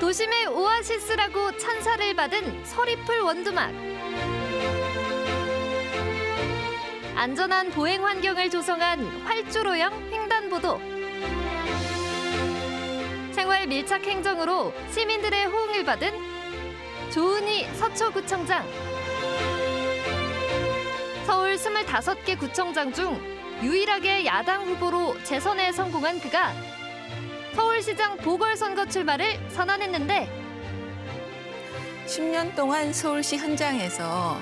도심의 오아시스라고 찬사를 받은 서리풀 원두막. 안전한 보행 환경을 조성한 활주로형 횡단보도. 생활 밀착 행정으로 시민들의 호응을 받은 조은희 서초구청장. 서울 25개 구청장 중 유일하게 야당 후보로 재선에 성공한 그가 서울시장 보궐선거 출마를 선언했는데 10년 동안 서울시 현장에서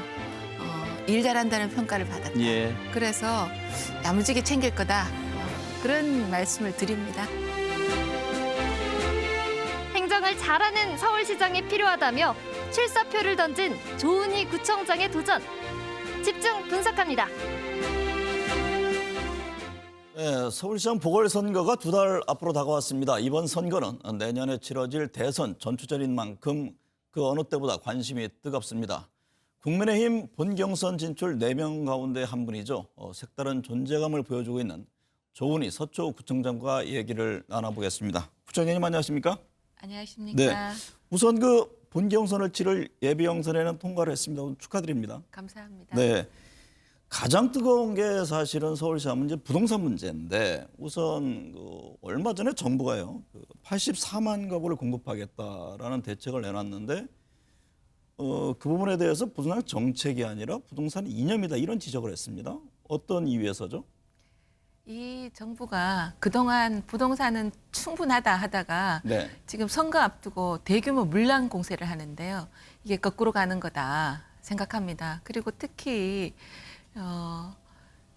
일 잘한다는 평가를 받았다. 예. 그래서 야무지게 챙길 거다. 그런 말씀을 드립니다. 행정을 잘하는 서울시장이 필요하다며 출사표를 던진 조은희 구청장의 도전. 집중 분석합니다. 네, 서울시장 보궐선거가 2달 앞으로 다가왔습니다. 이번 선거는 내년에 치러질 대선 전초전인 만큼 그 어느 때보다 관심이 뜨겁습니다. 국민의힘 본경선 진출 4명 가운데 한 분이죠. 색다른 존재감을 보여주고 있는 조은희 서초구청장과 얘기를 나눠보겠습니다. 부총장님 안녕하십니까? 안녕하십니까? 네. 우선 그 본경선을 치를 예비영선에는 통과를 했습니다. 축하드립니다. 감사합니다. 네. 가장 뜨거운 게 사실은 서울시 하면 이제 부동산 문제인데 우선 얼마 전에 정부가요 84만 가구를 공급하겠다라는 대책을 내놨는데 그 부분에 대해서 부동산 정책이 아니라 부동산 이념이다 이런 지적을 했습니다. 어떤 이유에서죠? 이 정부가 그동안 부동산은 충분하다 하다가 네. 지금 선거 앞두고 대규모 물량 공세를 하는데요. 이게 거꾸로 가는 거다 생각합니다. 그리고 특히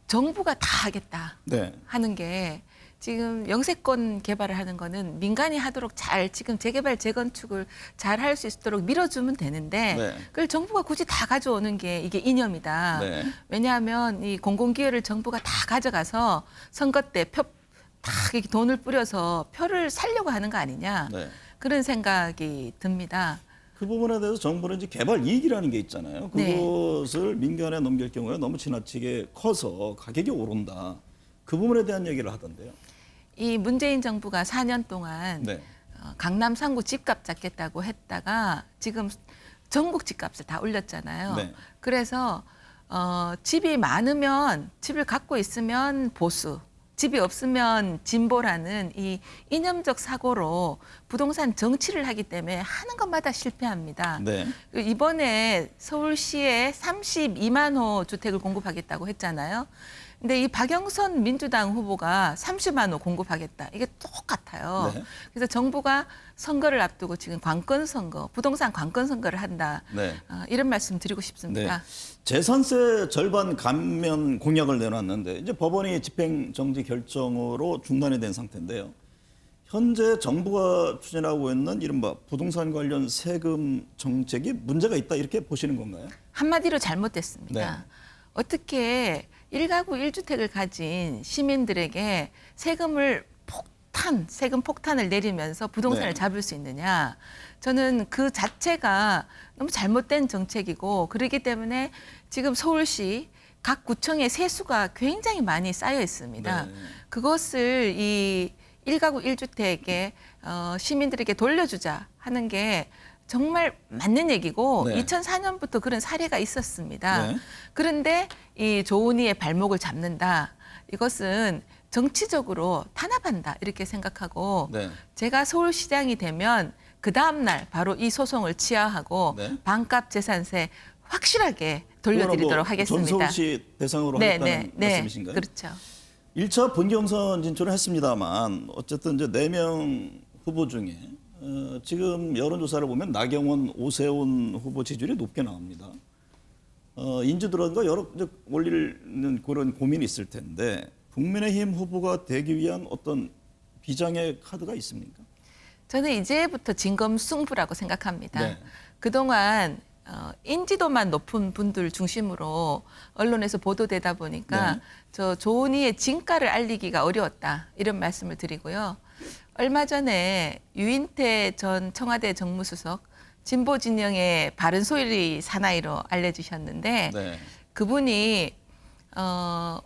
정부가 다 하겠다 네. 하는 게 지금 영세권 개발을 하는 거는 민간이 하도록 잘 지금 재개발 재건축을 잘 할 수 있도록 밀어주면 되는데 네. 그걸 정부가 굳이 다 가져오는 게 이게 이념이다. 네. 왜냐하면 이 공공기회를 정부가 다 가져가서 선거 때 표 다 돈을 뿌려서 표를 살려고 하는 거 아니냐. 네. 그런 생각이 듭니다. 그 부분에 대해서 정부는 이제 개발 이익이라는 게 있잖아요. 그것을 민간에 넘길 경우에 너무 지나치게 커서 가격이 오른다. 그 부분에 대한 얘기를 하던데요. 이 문재인 정부가 4년 동안 네. 강남 3구 집값 잡겠다고 했다가 지금 전국 집값을 다 올렸잖아요. 네. 그래서 집이 많으면 집을 갖고 있으면 보수, 집이 없으면 진보라는 이 이념적 사고로 부동산 정치를 하기 때문에 하는 것마다 실패합니다. 네. 이번에 서울시에 32만 호 주택을 공급하겠다고 했잖아요. 근데 이 박영선 민주당 후보가 30만 호 공급하겠다. 이게 똑같아요. 네. 그래서 정부가 선거를 앞두고 지금 관건 선거, 부동산 관건 선거를 한다. 네. 이런 말씀 드리고 싶습니다. 네. 재산세 절반 감면 공약을 내놨는데 이제 법원이 집행정지 결정으로 중단이 된 상태인데요. 현재 정부가 추진하고 있는 이른바 부동산 관련 세금 정책이 문제가 있다 이렇게 보시는 건가요? 한마디로 잘못됐습니다. 네. 어떻게 1가구 1주택을 가진 시민들에게 세금 폭탄을 내리면서 부동산을 네. 잡을 수 있느냐. 저는 그 자체가 너무 잘못된 정책이고 그렇기 때문에 지금 서울시 각 구청의 세수가 굉장히 많이 쌓여 있습니다. 네. 그것을 이 1가구 1주택에 시민들에게 돌려주자 하는 게 정말 맞는 얘기고 네. 2004년부터 그런 사례가 있었습니다. 네. 그런데 이 조은희의 발목을 잡는다. 이것은 정치적으로 탄압한다 이렇게 생각하고 네. 제가 서울시장이 되면 그 다음 날 바로 이 소송을 치하하고 네. 반값 재산세 확실하게 돌려드리도록 하겠습니다. 전서울시 대상으로 하겠다는 말씀이신가요? 그렇죠. 1차 본경선 진출을 했습니다만 어쨌든 이제 4명 후보 중에 지금 여론조사를 보면 나경원, 오세훈 후보 지지율이 높게 나옵니다. 인지도라든가 여러 올리는 그런 고민이 있을 텐데 국민의힘 후보가 되기 위한 어떤 비장의 카드가 있습니까? 저는 이제부터 진검승부라고 생각합니다. 네. 그동안 인지도만 높은 분들 중심으로 언론에서 보도되다 보니까 네. 저 조은희의 진가를 알리기가 어려웠다 이런 말씀을 드리고요. 얼마 전에 유인태 전 청와대 정무수석 진보 진영의 바른 소리 사나이로 알려지셨는데 네. 그분이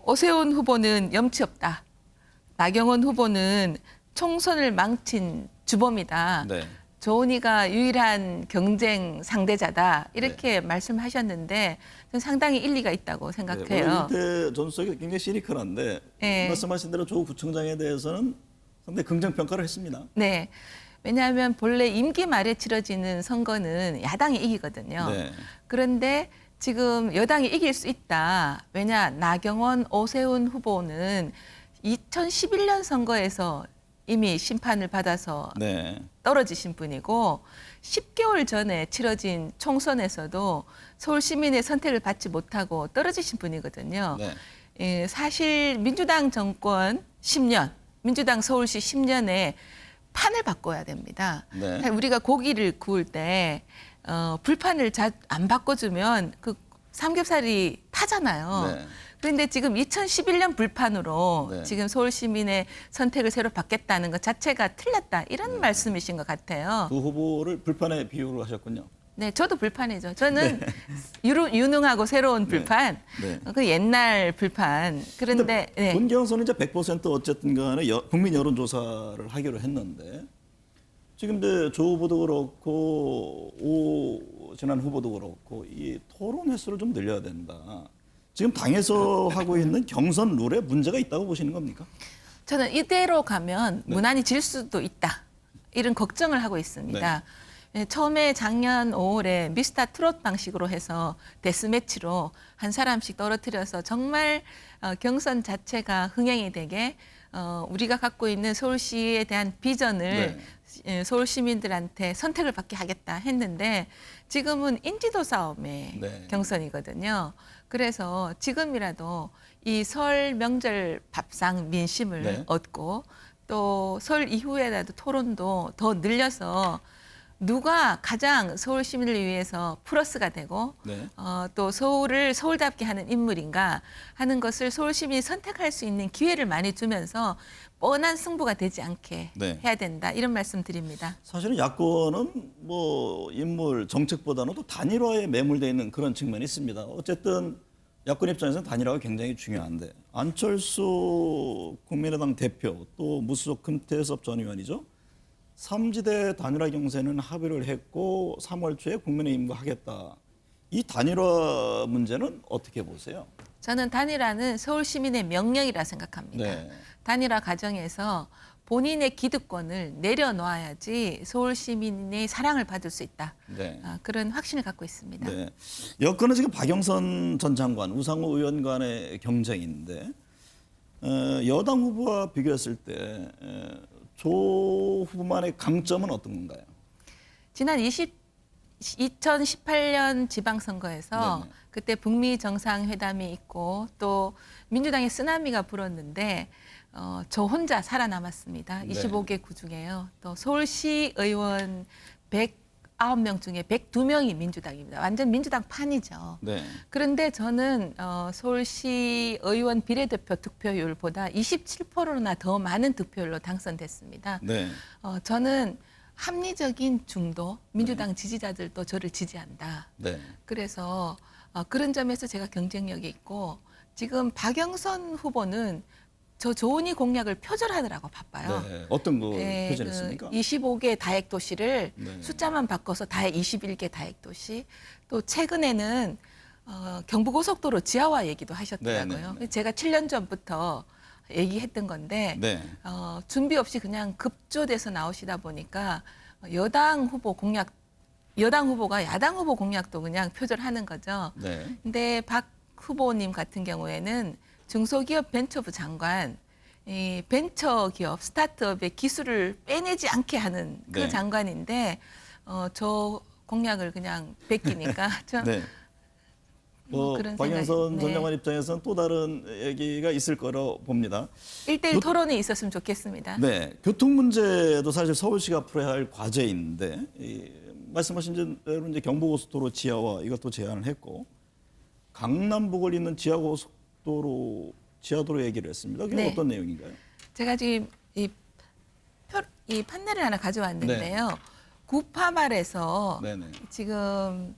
오세훈 후보는 염치 없다. 나경원 후보는 총선을 망친 주범이다. 네. 조은희가 유일한 경쟁 상대자다. 이렇게 말씀하셨는데 저는 상당히 일리가 있다고 생각해요. 유인태 전 수석이 굉장히 시니컬한데 네. 말씀하신 대로 조 구청장에 대해서는 상당히 긍정 평가를 했습니다. 네. 왜냐하면 본래 임기 말에 치러지는 선거는 야당이 이기거든요. 네. 그런데 지금 여당이 이길 수 있다. 왜냐 나경원, 오세훈 후보는 2011년 선거에서 이미 심판을 받아서 네. 떨어지신 분이고 10개월 전에 치러진 총선에서도 서울 시민의 선택을 받지 못하고 떨어지신 분이거든요. 네. 예, 사실 민주당 정권 10년, 민주당 서울시 10년에 판을 바꿔야 됩니다. 네. 우리가 고기를 구울 때 불판을 안 바꿔주면 그 삼겹살이 타잖아요. 네. 그런데 지금 2011년 불판으로 네. 지금 서울 시민의 선택을 새로 받겠다는 것 자체가 틀렸다. 이런 말씀이신 것 같아요. 두 후보를 불판에 비유를 하셨군요. 네, 저도 불판이죠. 저는 유능하고 새로운 불판, 네. 그 옛날 불판. 그런데 네. 본경선은 이제 100% 어쨌든 간에 국민 여론조사를 하기로 했는데 지금 이제 조 후보도 그렇고 오진환 후보도 그렇고 이 토론 횟수를 좀 늘려야 된다. 지금 당에서 하고 있는 경선 룰에 문제가 있다고 보시는 겁니까? 저는 이대로 가면 네. 무난히 질 수도 있다. 이런 걱정을 하고 있습니다. 예, 처음에 작년 5월에 미스터 트롯 방식으로 해서 데스매치로 한 사람씩 떨어뜨려서 정말 경선 자체가 흥행이 되게 우리가 갖고 있는 서울시에 대한 비전을 예, 서울 시민들한테 선택을 받게 하겠다 했는데 지금은 인지도 싸움의 네. 경선이거든요. 그래서 지금이라도 이 설 명절 밥상 민심을 네. 얻고 또 설 이후에라도 토론도 더 늘려서 누가 가장 서울 시민을 위해서 플러스가 되고 네. 또 서울을 서울답게 하는 인물인가 하는 것을 서울 시민이 선택할 수 있는 기회를 많이 주면서 뻔한 승부가 되지 않게 네. 해야 된다. 이런 말씀 드립니다. 사실은 야권은 뭐 인물 정책보다는 또 단일화에 매몰되어 있는 그런 측면이 있습니다. 어쨌든 야권 입장에서는 단일화가 굉장히 중요한데 안철수 국민의당 대표 또 무소속 금태섭 전 의원이죠. 3지대 단일화 경선은 합의를 했고 3월 초에 국민의힘과 하겠다. 이 단일화 문제는 어떻게 보세요? 저는 단일화는 서울 시민의 명령이라 생각합니다. 네. 단일화 과정에서 본인의 기득권을 내려놓아야지 서울 시민의 사랑을 받을 수 있다. 네. 그런 확신을 갖고 있습니다. 네. 여권은 지금 박영선 전 장관, 우상호 의원 간의 경쟁인데 여당 후보와 비교했을 때 조 후보만의 강점은 어떤 건가요? 지난 2018년 지방선거에서 네네. 그때 북미 정상회담이 있고 또 민주당의 쓰나미가 불었는데 저 혼자 살아남았습니다. 네. 25개 구 중에요. 또 서울시 의원 109명 중에 102명이 민주당입니다. 완전 민주당 판이죠. 네. 그런데 저는 서울시 의원 비례대표 득표율보다 27%나 더 많은 득표율로 당선됐습니다. 네. 저는 합리적인 중도 민주당 지지자들도 저를 지지한다. 네. 그래서 그런 점에서 제가 경쟁력이 있고 지금 박영선 후보는 저 조은희 공약을 표절하느라고 바빠요. 네. 어떤 거 네, 표절했습니까? 25개 다핵 도시를 네. 숫자만 바꿔서 21개 다핵 도시. 또 최근에는 경부고속도로 지하화 얘기도 하셨더라고요. 네, 네. 제가 제가 7년 전부터 얘기했던 건데 네. 준비 없이 그냥 급조돼서 나오시다 보니까 여당 후보가 야당 후보 공약도 그냥 표절하는 거죠. 네. 근데 박 후보님 같은 경우에는 중소기업 벤처부 장관, 이 벤처기업 스타트업의 기술을 빼내지 않게 하는 그 네. 장관인데 저 공약을 그냥 베끼니까 좀 네. 뭐 그런 박영선 생각이- 전 네. 장관 입장에서는 또 다른 얘기가 있을 거라고 봅니다. 1대1 토론이 있었으면 좋겠습니다. 네, 교통 문제도 사실 서울시가 풀어야 할 과제인데 말씀하신 대로 이제 경부고속도로 지하화 이것도 제안을 했고 강남북을 잇는 지하도로 얘기를 했습니다. 그게 네. 어떤 내용인가요? 제가 지금 이 이 판넬을 하나 가져왔는데요. 구파말에서 네네. 지금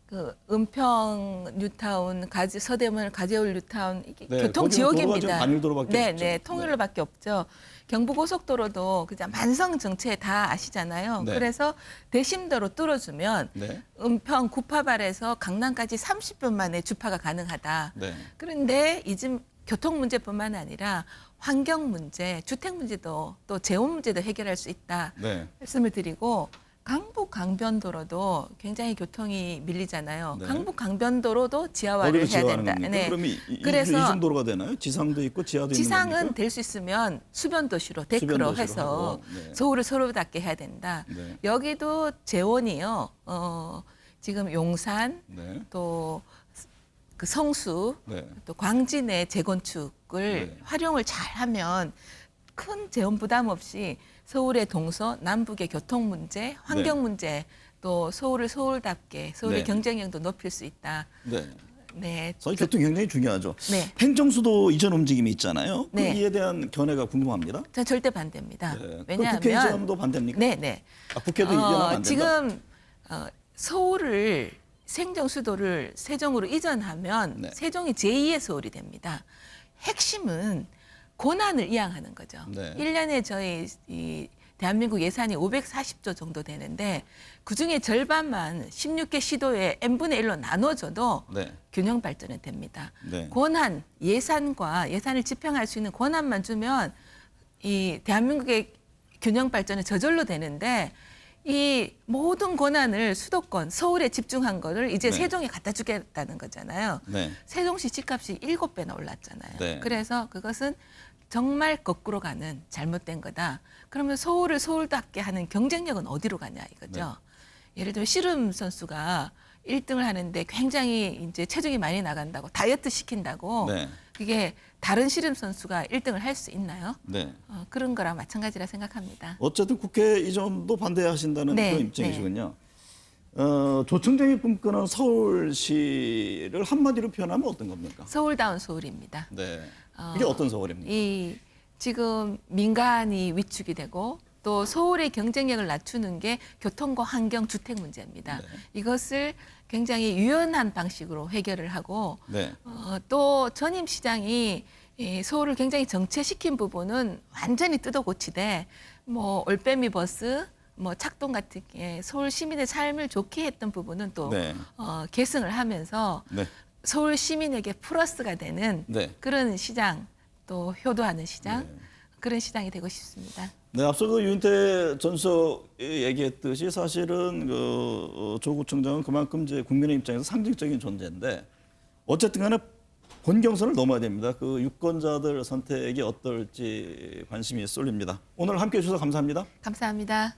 그 은평 뉴타운, 서대문 가재울 뉴타운 이게 네, 교통 거기는 도로가 지금 지옥입니다. 단일도로밖에 네, 없죠. 네, 통일로밖에 없죠. 경부고속도로도 그냥 만성 정체 다 아시잖아요. 네. 그래서 대심도로 뚫어주면 네. 은평 구파발에서 강남까지 30분 만에 주파가 가능하다. 네. 그런데 이즘 교통 문제뿐만 아니라 환경 문제, 주택 문제도 또 재원 문제도 해결할 수 있다. 네. 말씀을 드리고 강북 강변도로도 굉장히 교통이 밀리잖아요. 네. 강북 강변도로도 지하화를 어디로 해야 지하화하는 된다. 겁니까? 그러면 그래서 이 정도로가 되나요? 지상도 있고 지하도 있는 지상은 겁니까? 될 수 있으면 수변도시로 데크로 수변도시로 해서 하고, 네. 서울을 서로답게 해야 된다. 네. 여기도 재원이요. 지금 용산 네. 또 그 성수 네. 또 광진의 재건축을 네. 활용을 잘하면 큰 재원 부담 없이 서울의 동서, 남북의 교통 문제, 환경 네. 문제, 또 서울을 서울답게 서울의 네. 경쟁력도 높일 수 있다. 네. 네, 사실 교통 굉장히 중요하죠. 네. 행정수도 이전 움직임이 있잖아요. 그 네. 이에 대한 견해가 궁금합니다. 전 절대 반대입니다. 네. 그 왜냐하면 국회 이전도 반대입니까? 네, 네. 아, 국회도 이전하면 안 된다. 지금 서울을 행정수도를 세종으로 이전하면 네. 세종이 제2의 서울이 됩니다. 핵심은 권한을 이양하는 거죠. 네. 1년에 저희 이 대한민국 예산이 540조 정도 되는데 그중에 절반만 16개 시도에 n분의 1로 나눠줘도 네. 균형 발전이 됩니다. 네. 권한, 예산을 집행할 수 있는 권한만 주면 이 대한민국의 균형 발전이 저절로 되는데 이 모든 권한을 수도권, 서울에 집중한 거를 이제 네. 세종에 갖다 주겠다는 거잖아요. 네. 세종시 집값이 7배나 올랐잖아요. 네. 그래서 그것은 정말 거꾸로 가는 잘못된 거다. 그러면 서울을 서울답게 하는 경쟁력은 어디로 가냐 이거죠. 예를 들어 씨름 선수가 1등을 하는데 굉장히 이제 체중이 많이 나간다고 다이어트 시킨다고 네. 그게 다른 씨름 선수가 1등을 할 수 있나요? 네. 그런 거랑 마찬가지라 생각합니다. 어쨌든 국회 이전도 반대하신다는 네, 그런 입장이시군요. 조청장이 꿈꾸는 서울시를 한마디로 표현하면 어떤 겁니까? 서울다운 서울입니다. 네. 이게 어떤 서울입니까? 이 지금 민간이 위축이 되고 또 서울의 경쟁력을 낮추는 게 교통과 환경, 주택 문제입니다. 네. 이것을 굉장히 유연한 방식으로 해결을 하고 네. 또 전임 시장이 이 서울을 굉장히 정체시킨 부분은 완전히 뜯어 고치되 뭐 올빼미 버스, 뭐 착동 같은 게 서울 시민의 삶을 좋게 했던 부분은 또 네. 계승을 하면서 네. 서울 시민에게 플러스가 되는 네. 그런 시장 또 효도하는 시장 네. 그런 시장이 되고 싶습니다. 네, 앞서 그 유인태 전수석이 얘기했듯이 사실은 조 구청장은 그만큼 이제 국민의 입장에서 상징적인 존재인데 어쨌든 간에 본경선을 넘어야 됩니다. 그 유권자들 선택이 어떨지 관심이 쏠립니다. 오늘 함께해 주셔서 감사합니다. 감사합니다.